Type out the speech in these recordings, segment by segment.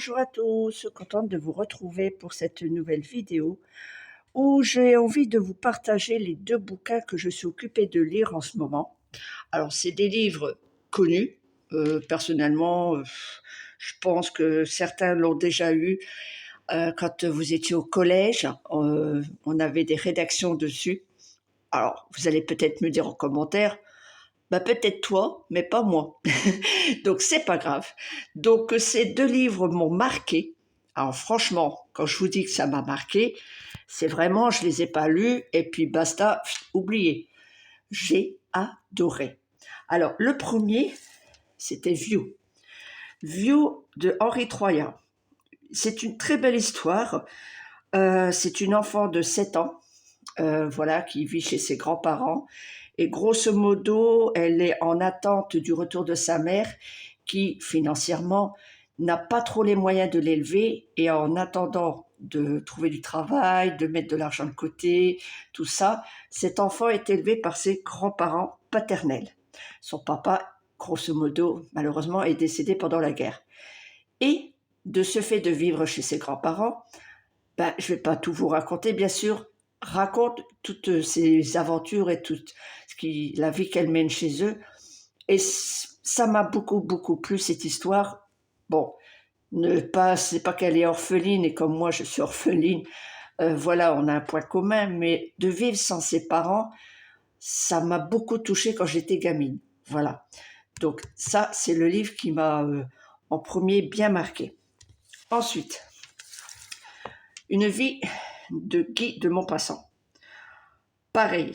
Bonjour à tous, contente de vous retrouver pour cette nouvelle vidéo où j'ai envie de vous partager les 2 bouquins que je suis occupée de lire en ce moment. Alors c'est des livres connus, personnellement, je pense que certains l'ont déjà eu, quand vous étiez au collège, on avait des rédactions dessus. Alors vous allez peut-être me dire en commentaire: «Bah, peut-être toi, mais pas moi». Donc c'est pas grave. Donc ces 2 livres m'ont marqué. Alors franchement, quand je vous dis que ça m'a marqué, c'est vraiment je les ai pas lus et puis basta, oublié. J'ai adoré. Alors le premier, c'était View. View de Henri Troyat. C'est une très belle histoire. C'est une enfant de 7 ans, voilà, qui vit chez ses grands-parents et grosso modo, elle est en attente du retour de sa mère qui, financièrement, n'a pas trop les moyens de l'élever et en attendant de trouver du travail, de mettre de l'argent de côté, tout ça, cet enfant est élevé par ses grands-parents paternels. Son papa, grosso modo, malheureusement, est décédé pendant la guerre. Et de ce fait de vivre chez ses grands-parents, ben, je ne vais pas tout vous raconter, bien sûr, raconte toutes ses aventures et toute la vie qu'elle mène chez eux. Et ça m'a beaucoup, beaucoup plu, cette histoire. Bon, c'est pas qu'elle est orpheline et comme moi je suis orpheline, voilà, on a un point commun, mais de vivre sans ses parents, ça m'a beaucoup touchée quand j'étais gamine. Voilà. Donc ça, c'est le livre qui m'a en premier bien marqué. Ensuite, Une vie de Guy de Maupassant. Pareil,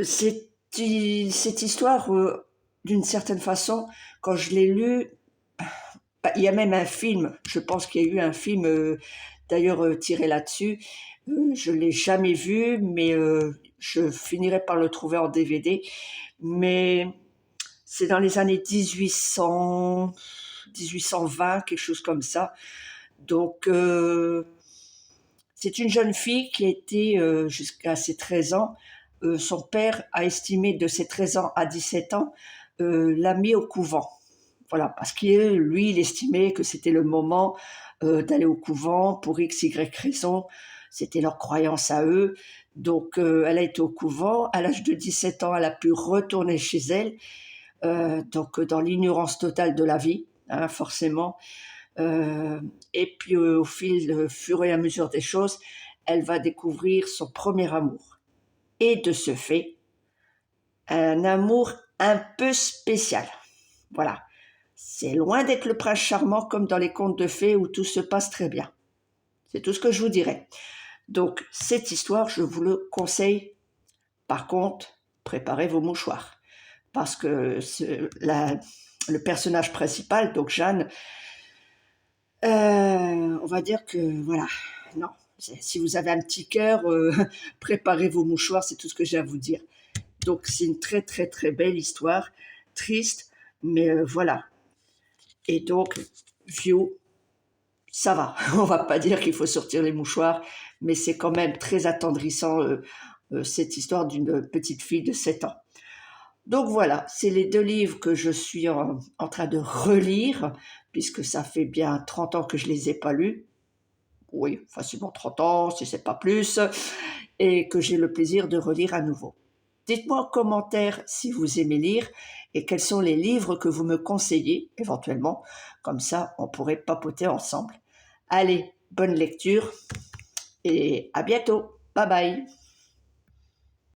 cette histoire, d'une certaine façon, quand je l'ai lue, bah, il y a même un film, je pense qu'il y a eu un film d'ailleurs tiré là-dessus. Je ne l'ai jamais vu, mais je finirai par le trouver en DVD. Mais c'est dans les années 1800, 1820, quelque chose comme ça. Donc, c'est une jeune fille qui a été jusqu'à ses 13 ans. Son père a estimé de ses 13 ans à 17 ans, l'a mis au couvent. Voilà, parce qu'il, lui, il estimait que c'était le moment d'aller au couvent pour X, Y raison. C'était leur croyance à eux. Donc, elle a été au couvent. À l'âge de 17 ans, elle a pu retourner chez elle, donc dans l'ignorance totale de la vie, hein, forcément. Et puis, fur et à mesure des choses, elle va découvrir son premier amour. Et de ce fait, un amour un peu spécial. Voilà. C'est loin d'être le prince charmant comme dans les contes de fées où tout se passe très bien. C'est tout ce que je vous dirais. Donc, cette histoire, je vous le conseille. Par contre, préparez vos mouchoirs. Parce que le personnage principal, donc Jeanne, on va dire que, voilà, non. Si vous avez un petit cœur, préparez vos mouchoirs, c'est tout ce que j'ai à vous dire. Donc, c'est une très, très, très belle histoire. Triste, mais voilà. Et donc, View, ça va. On va pas dire qu'il faut sortir les mouchoirs, mais c'est quand même très attendrissant, cette histoire d'une petite fille de 7 ans. Donc voilà, c'est les 2 livres que je suis en train de relire, puisque ça fait bien 30 ans que je les ai pas lus. Oui, facilement 30 ans, si c'est pas plus, et que j'ai le plaisir de relire à nouveau. Dites-moi en commentaire si vous aimez lire et quels sont les livres que vous me conseillez, éventuellement. Comme ça, on pourrait papoter ensemble. Allez, bonne lecture et à bientôt. Bye bye.